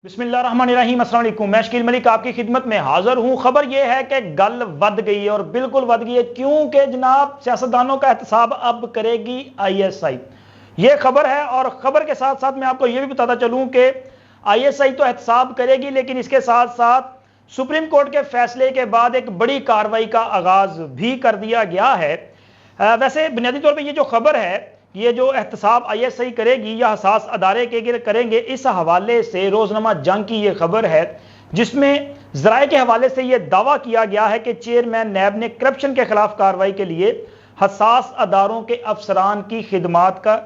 بسم اللہ الرحمن الرحیم۔ السلام علیکم، میں شکیل ملک آپ کی خدمت میں حاضر ہوں۔ خبر یہ ہے کہ گل ود گئی ہے اور بالکل ود گئی ہے، کیونکہ جناب سیاستدانوں کا احتساب اب کرے گی آئی ایس آئی، یہ خبر ہے۔ اور خبر کے ساتھ ساتھ میں آپ کو یہ بھی بتاتا چلوں کہ آئی ایس آئی تو احتساب کرے گی، لیکن اس کے ساتھ ساتھ سپریم کورٹ کے فیصلے کے بعد ایک بڑی کارروائی کا آغاز بھی کر دیا گیا ہے۔ ویسے بنیادی طور پہ یہ جو خبر ہے، یہ جو احتساب آئی ایس آئی کرے گی یا حساس ادارے کے کریں گے، اس حوالے سے روزنامہ جنگ کی یہ خبر ہے، جس میں ذرائع کے حوالے سے یہ دعویٰ کیا گیا ہے کہ چیئرمین نیب نے کرپشن کے خلاف کارروائی کے لیے حساس اداروں کے افسران کی خدمات کا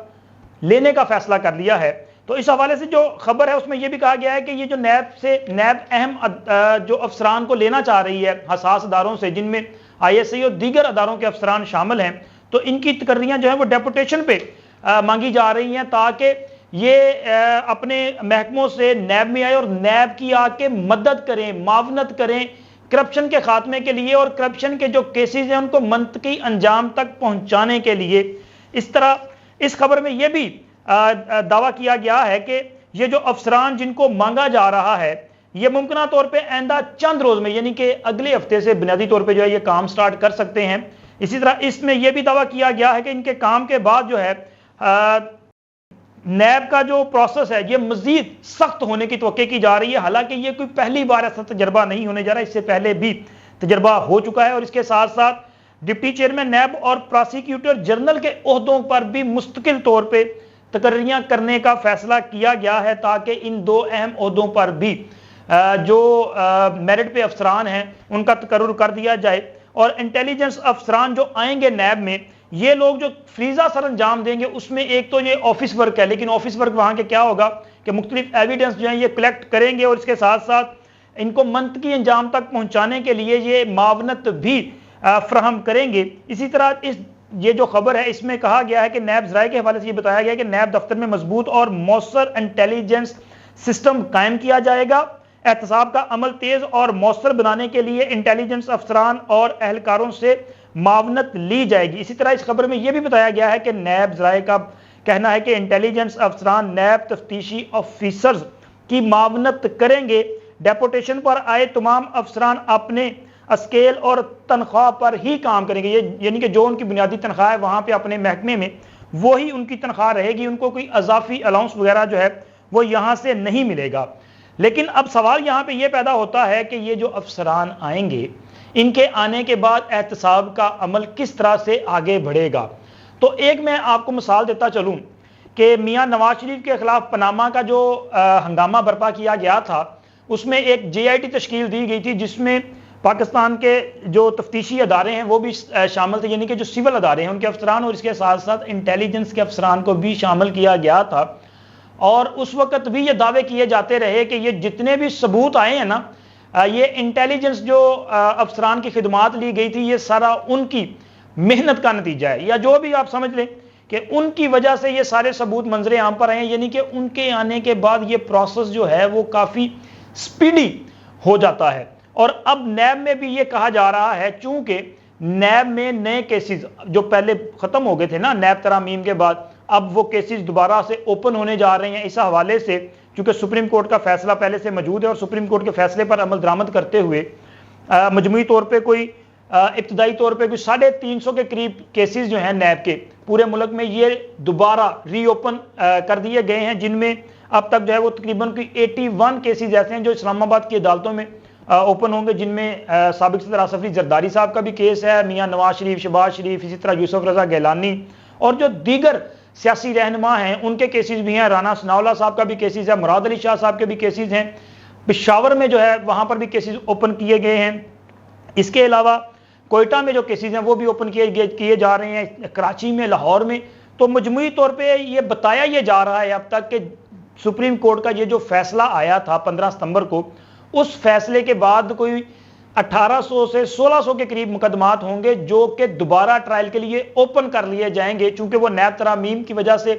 لینے کا فیصلہ کر لیا ہے۔ تو اس حوالے سے جو خبر ہے اس میں یہ بھی کہا گیا ہے کہ یہ جو نیب اہم جو افسران کو لینا چاہ رہی ہے حساس اداروں سے، جن میں آئی ایس آئی اور دیگر اداروں کے افسران شامل ہیں، تو ان کی تقرریاں جو ہیں وہ ڈیپوٹیشن پہ مانگی جا رہی ہیں، تاکہ یہ اپنے محکموں سے نیب میں آئے اور نیب کی آ کے مدد کریں، معاونت کریں کرپشن کے خاتمے کے لیے، اور کرپشن کے جو کیسز ہیں ان کو منطقی انجام تک پہنچانے کے لیے۔ اس طرح اس خبر میں یہ بھی دعویٰ کیا گیا ہے کہ یہ جو افسران جن کو مانگا جا رہا ہے، یہ ممکنہ طور پہ آئندہ چند روز میں، یعنی کہ اگلے ہفتے سے بنیادی طور پہ جو ہے یہ کام سٹارٹ کر سکتے ہیں۔ اسی طرح اس میں یہ بھی دعویٰ کیا گیا ہے کہ ان کے کام کے بعد جو ہے نیب کا جو پروسیس ہے یہ مزید سخت ہونے کی توقع کی جا رہی ہے۔ حالانکہ یہ کوئی پہلی بار ایسا تجربہ نہیں ہونے جا رہا، اس سے پہلے بھی تجربہ ہو چکا ہے۔ اور اس کے ساتھ ساتھ ڈپٹی چیئرمین نیب اور پراسیکیوٹر جنرل کے عہدوں پر بھی مستقل طور پہ تقرریاں کرنے کا فیصلہ کیا گیا ہے، تاکہ ان دو اہم عہدوں پر بھی جو میرٹ پہ افسران ہیں ان کا تقرر کر دیا جائے۔ اور انٹیلیجنس افسران جو آئیں گے نیب میں، یہ لوگ جو فریضہ سر انجام دیں گے، اس میں ایک تو یہ آفس ورک ہے، لیکن آفس ورک وہاں کے کیا ہوگا کہ مختلف ایویڈنس جو ہیں یہ کلیکٹ کریں گے، اور اس کے ساتھ ساتھ ان کو منطقی انجام تک پہنچانے کے لیے یہ معاونت بھی فراہم کریں گے۔ اسی طرح یہ جو خبر ہے اس میں کہا گیا ہے کہ نیب ذرائع کے حوالے سے یہ بتایا گیا ہے کہ نیب دفتر میں مضبوط اور مؤثر انٹیلیجنس سسٹم قائم کیا جائے گا۔ احتساب کا عمل تیز اور مؤثر بنانے کے لیے انٹیلیجنس افسران اور اہلکاروں سے معاونت لی جائے گی۔ اسی طرح اس خبر میں یہ بھی بتایا گیا ہے کہ نیب ذرائع کا کہنا ہے کہ انٹیلیجنس افسران نیب تفتیشی آفیسرز کی معاونت کریں گے۔ ڈیپوٹیشن پر آئے تمام افسران اپنے اسکیل اور تنخواہ پر ہی کام کریں گے، یعنی کہ جو ان کی بنیادی تنخواہ ہے وہاں پہ اپنے محکمے میں وہی ان کی تنخواہ رہے گی، ان کو کوئی اضافی الاؤنس وغیرہ جو ہے وہ یہاں سے نہیں ملے گا۔ لیکن اب سوال یہاں پہ یہ پیدا ہوتا ہے کہ یہ جو افسران آئیں گے، ان کے آنے کے بعد احتساب کا عمل کس طرح سے آگے بڑھے گا۔ تو ایک میں آپ کو مثال دیتا چلوں کہ میاں نواز شریف کے خلاف پاناما کا جو ہنگامہ برپا کیا گیا تھا، اس میں ایک جے آئی ٹی تشکیل دی گئی تھی، جس میں پاکستان کے جو تفتیشی ادارے ہیں وہ بھی شامل تھے، یعنی کہ جو سول ادارے ہیں ان کے افسران، اور اس کے ساتھ ساتھ انٹیلیجنس کے افسران کو بھی شامل کیا گیا تھا۔ اور اس وقت بھی یہ دعوے کیے جاتے رہے کہ یہ جتنے بھی ثبوت آئے ہیں نا، یہ انٹیلیجنس جو افسران کی خدمات لی گئی تھی، یہ سارا ان کی محنت کا نتیجہ ہے، یا جو بھی آپ سمجھ لیں کہ ان کی وجہ سے یہ سارے ثبوت منظر عام پر آئے ہیں۔ یعنی کہ ان کے آنے کے بعد یہ پروسیس جو ہے وہ کافی سپیڈی ہو جاتا ہے۔ اور اب نیب میں بھی یہ کہا جا رہا ہے، چونکہ نیب میں نئے کیسز جو پہلے ختم ہو گئے تھے نا نیب ترامیم کے بعد، اب وہ کیسز دوبارہ سے اوپن ہونے جا رہے ہیں۔ اس حوالے سے چونکہ سپریم کورٹ کا فیصلہ پہلے سے موجود ہے، اور سپریم کورٹ کے فیصلے پر عمل درآمد کرتے ہوئے مجموعی طور پہ کوئی ابتدائی طور پہ کوئی 350 کے قریب کیسز جو ہیں نیب کے پورے ملک میں یہ دوبارہ ری اوپن کر دیے گئے ہیں، جن میں اب تک جو ہے وہ تقریباً کوئی 81 کیسز ایسے ہیں جو اسلام آباد کی عدالتوں میں اوپن ہوں گے، جن میں سابق صدر آصف علی زرداری صاحب کا بھی کیس ہے، میاں نواز شریف، شہباز شریف، اسی طرح یوسف رضا گیلانی اور جو دیگر سیاسی رہنما ہیں ان کے کیسز بھی ہیں، رانا ثناءاللہ صاحب کا بھی کیسز ہے، مراد علی شاہ صاحب کے بھی کیسز ہیں، پشاور میں جو ہے وہاں پر بھی کیسز اوپن کیے گئے ہیں۔ اس کے علاوہ کوئٹہ میں جو کیسز ہیں وہ بھی اوپن کیے جا رہے ہیں، کراچی میں، لاہور میں۔ تو مجموعی طور پہ یہ بتایا یہ جا رہا ہے اب تک کہ سپریم کورٹ کا یہ جو فیصلہ آیا تھا 15 ستمبر کو، اس فیصلے کے بعد کوئی 1800 سے 1600 کے قریب مقدمات ہوں گے جو کہ دوبارہ ٹرائل کے لیے اوپن کر لیے جائیں گے، چونکہ وہ نیب ترامیم کی وجہ سے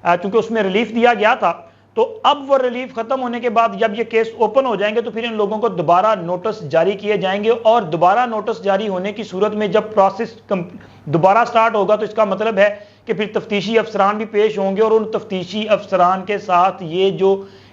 چونکہ اس میں ریلیف دیا گیا تھا، تو اب وہ ریلیف ختم ہونے کے بعد جب یہ کیس اوپن ہو جائیں گے تو پھر ان لوگوں کو دوبارہ نوٹس جاری کیے جائیں گے، اور دوبارہ نوٹس جاری ہونے کی صورت میں جب پروسیس دوبارہ سٹارٹ ہوگا تو اس کا مطلب ہے کہ پھر تفتیشی افسران بھی پیش ہوں گے، اور ان تفتیشی افسران کے ساتھ یہ جو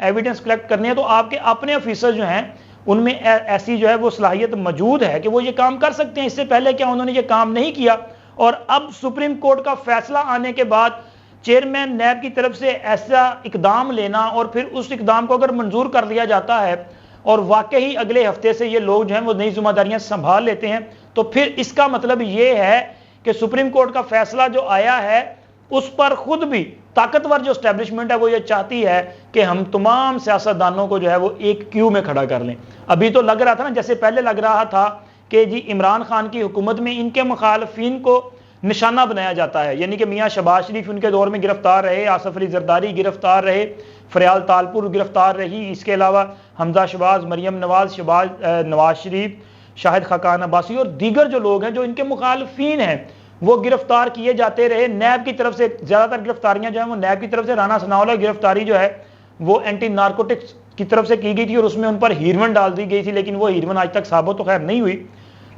ایویڈنس کلیکٹ کرنے ہیں تو آپ کے اپنے آفیسر جو ہیں ان میں ایسی جو ہے وہ صلاحیت موجود ہے کہ وہ یہ کام کر سکتے ہیں. اس سے پہلے کیا انہوں نے یہ کام نہیں کیا, اور اب سپریم کورٹ کا فیصلہ آنے کے بعد چیئرمین نیب کی طرف سے ایسا اقدام لینا, اور پھر اس اقدام کو اگر منظور کر لیا جاتا ہے اور واقعی اگلے ہفتے سے یہ لوگ جو ہیں وہ نئی ذمہ داریاں سنبھال لیتے ہیں, تو پھر اس کا مطلب یہ ہے کہ سپریم کورٹ کا فیصلہ جو آیا ہے اس پر خود بھی طاقتور جو اسٹیبلشمنٹ ہے وہ یہ چاہتی ہے کہ ہم تمام سیاستدانوں کو جو ہے وہ ایک کیو میں کھڑا کر لیں. ابھی تو لگ رہا تھا نا, جیسے پہلے لگ رہا تھا کہ جی عمران خان کی حکومت میں ان کے مخالفین کو نشانہ بنایا جاتا ہے, یعنی کہ میاں شہباز شریف ان کے دور میں گرفتار رہے, آصف علی زرداری گرفتار رہے, فریال تالپور گرفتار رہی, اس کے علاوہ حمزہ شہباز, مریم نواز, نواز شریف, شاہد خاقان عباسی اور دیگر جو لوگ ہیں جو ان کے مخالفین ہیں وہ گرفتار کیے جاتے رہے. نیب کی طرف سے زیادہ تر گرفتاریاں جو ہیں وہ نیب کی طرف سے, رانا ثناءاللہ کی گرفتاری جو ہے وہ اینٹی نارکوٹکس کی طرف سے کی گئی تھی اور اس میں ان پر ہیروئن ڈال دی گئی تھی, لیکن وہ ہیروئن آج تک ثابت تو خیر نہیں ہوئی.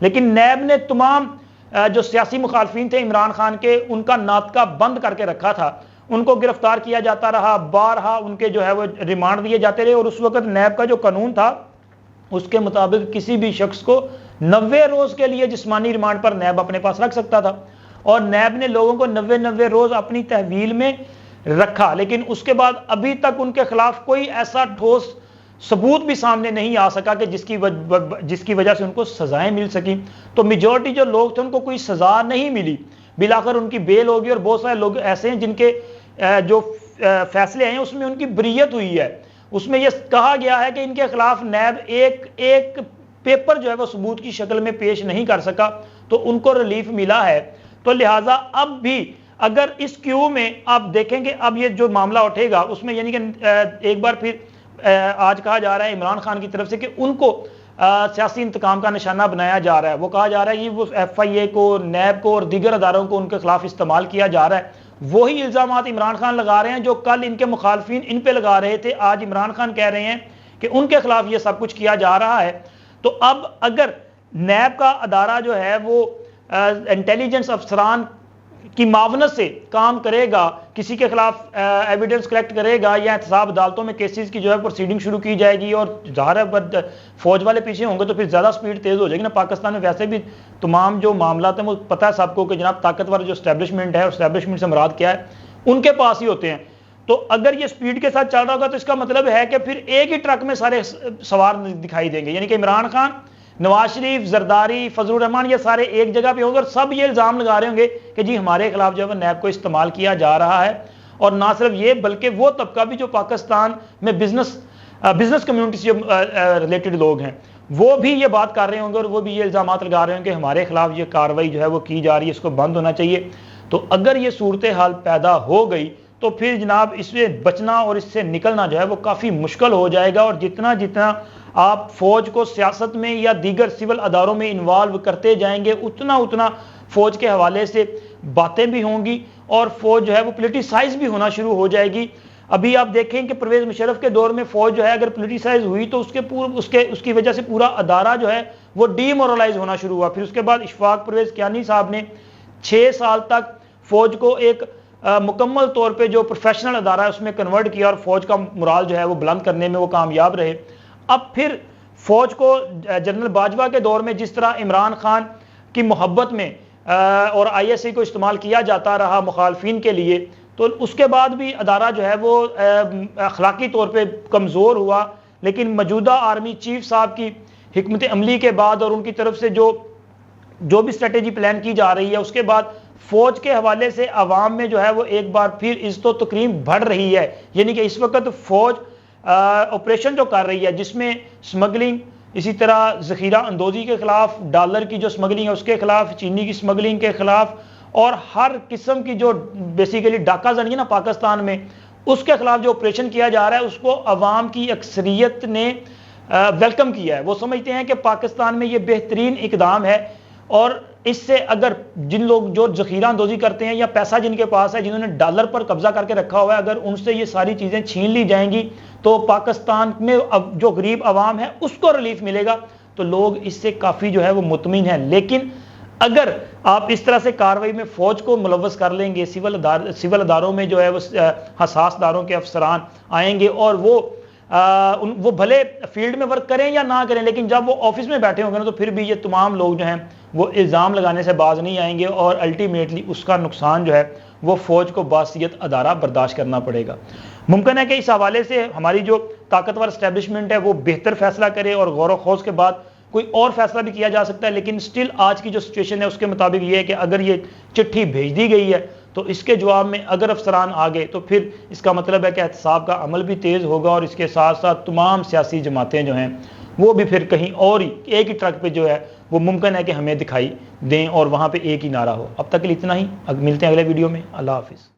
لیکن نیب نے تمام جو سیاسی مخالفین تھے عمران خان کے ان کا ناطقہ بند کر کے رکھا تھا, ان کو گرفتار کیا جاتا رہا, بارہا ان کے جو ہے وہ ریمانڈ دیے جاتے رہے, اور اس وقت نیب کا جو قانون تھا اس کے مطابق کسی بھی شخص کو 90 روز کے لیے جسمانی ریمانڈ پر نیب اپنے پاس رکھ سکتا تھا, اور نیب نے لوگوں کو 90 روز اپنی تحویل میں رکھا. لیکن اس کے بعد ابھی تک ان کے خلاف کوئی ایسا ٹھوس ثبوت بھی سامنے نہیں آ سکا کہ جس کی وجہ سے ان کو سزائیں مل سکیں. تو میجورٹی جو لوگ تھے ان کو کوئی سزا نہیں ملی, بالآخر ان کی بیل ہوگی, اور بہت سارے لوگ ایسے ہیں جن کے جو فیصلے ہیں اس میں ان کی بریت ہوئی ہے. اس میں یہ کہا گیا ہے کہ ان کے خلاف نیب ایک پیپر جو ہے وہ ثبوت کی شکل میں پیش نہیں کر سکا, تو ان کو ریلیف ملا ہے. تو لہٰذا اب بھی اگر اس کیو میں آپ دیکھیں گے اب یہ جو معاملہ اٹھے گا اس میں, یعنی کہ ایک بار پھر آج کہا جا رہا ہے عمران خان کی طرف سے کہ ان کو سیاسی انتقام کا نشانہ بنایا جا رہا ہے. وہ کہا جا رہا ہے کہ وہ ایف آئی اے کو, نیب کو اور دیگر اداروں کو ان کے خلاف استعمال کیا جا رہا ہے. وہی الزامات عمران خان لگا رہے ہیں جو کل ان کے مخالفین ان پہ لگا رہے تھے. آج عمران خان کہہ رہے ہیں کہ ان کے خلاف یہ سب کچھ کیا جا رہا ہے. تو اب اگر نیب کا ادارہ جو ہے وہ انٹیلیجنس افسران کی معاونت سے کام کرے گا, کسی کے خلاف ایویڈنس کلیکٹ کرے گا, یا احتساب عدالتوں میں کیسز کی جو ہے پروسیڈنگ شروع کی جائے گی, اور ظاہر ہے فوج والے پیچھے ہوں گے تو پھر زیادہ سپیڈ تیز ہو جائے گی نا. پاکستان میں ویسے بھی تمام جو معاملات ہیں وہ پتہ ہے سب کو کہ جناب طاقتور جو اسٹیبلشمنٹ ہے, اسٹیبلشمنٹ سے مراد کیا ہے, ان کے پاس ہی ہوتے ہیں. تو اگر یہ سپیڈ کے ساتھ چل رہا ہوگا تو اس کا مطلب ہے کہ پھر ایک ہی ٹرک میں سارے سوار دکھائی دیں گے, یعنی کہ عمران خان, نواز شریف, زرداری, فضل الرحمان, یہ سارے ایک جگہ پہ ہوں گے اور سب یہ الزام لگا رہے ہوں گے کہ جی ہمارے خلاف جو ہے نیب کو استعمال کیا جا رہا ہے. اور نہ صرف یہ بلکہ وہ طبقہ بھی جو پاکستان میں بزنس کمیونٹی سے ریلیٹڈ لوگ ہیں وہ بھی یہ بات کر رہے ہوں گے, اور وہ بھی یہ الزامات لگا رہے ہوں گے کہ ہمارے خلاف یہ کارروائی جو ہے وہ کی جا رہی ہے, اس کو بند ہونا چاہیے. تو اگر یہ صورتحال پیدا ہو گئی تو پھر جناب اس سے بچنا اور اس سے نکلنا جو ہے وہ کافی مشکل ہو جائے گا. اور جتنا آپ فوج کو سیاست میں یا دیگر سول اداروں میں انوالو کرتے جائیں گے اتنا فوج کے حوالے سے باتیں بھی ہوں گی, اور فوج جو ہے وہ پولیٹیسائز بھی ہونا شروع ہو جائے گی. ابھی آپ دیکھیں کہ پرویز مشرف کے دور میں فوج جو ہے اگر پولیٹیسائز ہوئی تو اس کی وجہ سے پورا ادارہ جو ہے وہ ڈی مورلائز ہونا شروع ہوا. پھر اس کے بعد اشفاق پرویز کیانی صاحب نے 6 سال تک فوج کو ایک مکمل طور پہ جو پروفیشنل ادارہ ہے اس میں کنورٹ کیا, اور فوج کا مرال جو ہے وہ بلند کرنے میں وہ کامیاب رہے. اب پھر فوج کو جنرل باجوہ کے دور میں جس طرح عمران خان کی محبت میں اور آئی ایس آئی کو استعمال کیا جاتا رہا مخالفین کے لیے, تو اس کے بعد بھی ادارہ جو ہے وہ اخلاقی طور پہ کمزور ہوا. لیکن موجودہ آرمی چیف صاحب کی حکمت عملی کے بعد اور ان کی طرف سے جو بھی اسٹریٹجی پلان کی جا رہی ہے اس کے بعد فوج کے حوالے سے عوام میں جو ہے وہ ایک بار پھر عزت و تکریم بڑھ رہی ہے. یعنی کہ اس وقت فوج آپریشن جو کر رہی ہے جس میں سمگلنگ, اسی طرح ذخیرہ اندوزی کے خلاف, ڈالر کی جو سمگلنگ ہے اس کے خلاف, چینی کی سمگلنگ کے خلاف, اور ہر قسم کی جو بیسیکلی ڈاکہ زنی ہے نا پاکستان میں اس کے خلاف جو آپریشن کیا جا رہا ہے اس کو عوام کی اکثریت نے ویلکم کیا ہے. وہ سمجھتے ہیں کہ پاکستان میں یہ بہترین اقدام ہے, اور اس سے اگر جن لوگ جو ذخیرہ اندوزی کرتے ہیں یا پیسہ جن کے پاس ہے, جنہوں نے ڈالر پر قبضہ کر کے رکھا ہوا ہے, اگر ان سے یہ ساری چیزیں چھین لی جائیں گی تو پاکستان میں جو غریب عوام ہے اس کو ریلیف ملے گا. تو لوگ اس سے کافی جو ہے وہ مطمئن ہیں. لیکن اگر آپ اس طرح سے کارروائی میں فوج کو ملوث کر لیں گے, سول اداروں میں جو ہے وہ حساس اداروں کے افسران آئیں گے اور وہ وہ بھلے فیلڈ میں ورک کریں یا نہ کریں، لیکن جب وہ آفس میں بیٹھے ہوں گے نا تو پھر بھی یہ تمام لوگ جو ہیں وہ الزام لگانے سے باز نہیں آئیں گے، اور الٹیمیٹلی اس کا نقصان جو ہے وہ فوج کو باصیت ادارہ برداشت کرنا پڑے گا۔ ممکن ہے کہ اس حوالے سے ہماری جو طاقتور اسٹیبلشمنٹ ہے وہ بہتر فیصلہ کرے اور غور و خوض کے بعد کوئی اور فیصلہ بھی کیا جا سکتا ہے، لیکن سٹل آج کی جو سچویشن ہے اس کے مطابق یہ ہے کہ اگر یہ چٹھی بھیج دی گئی ہے تو اس کے جواب میں اگر افسران آ گئے تو پھر اس کا مطلب ہے کہ احتساب کا عمل بھی تیز ہوگا، اور اس کے ساتھ ساتھ تمام سیاسی جماعتیں جو ہیں وہ بھی پھر کہیں اور ہی ایک ہی ٹرک پہ جو ہے وہ ممکن ہے کہ ہمیں دکھائی دیں اور وہاں پہ ایک ہی نعرہ ہو۔ اب تک کے لیے اتنا ہی، ملتے ہیں اگلے ویڈیو میں۔ اللہ حافظ۔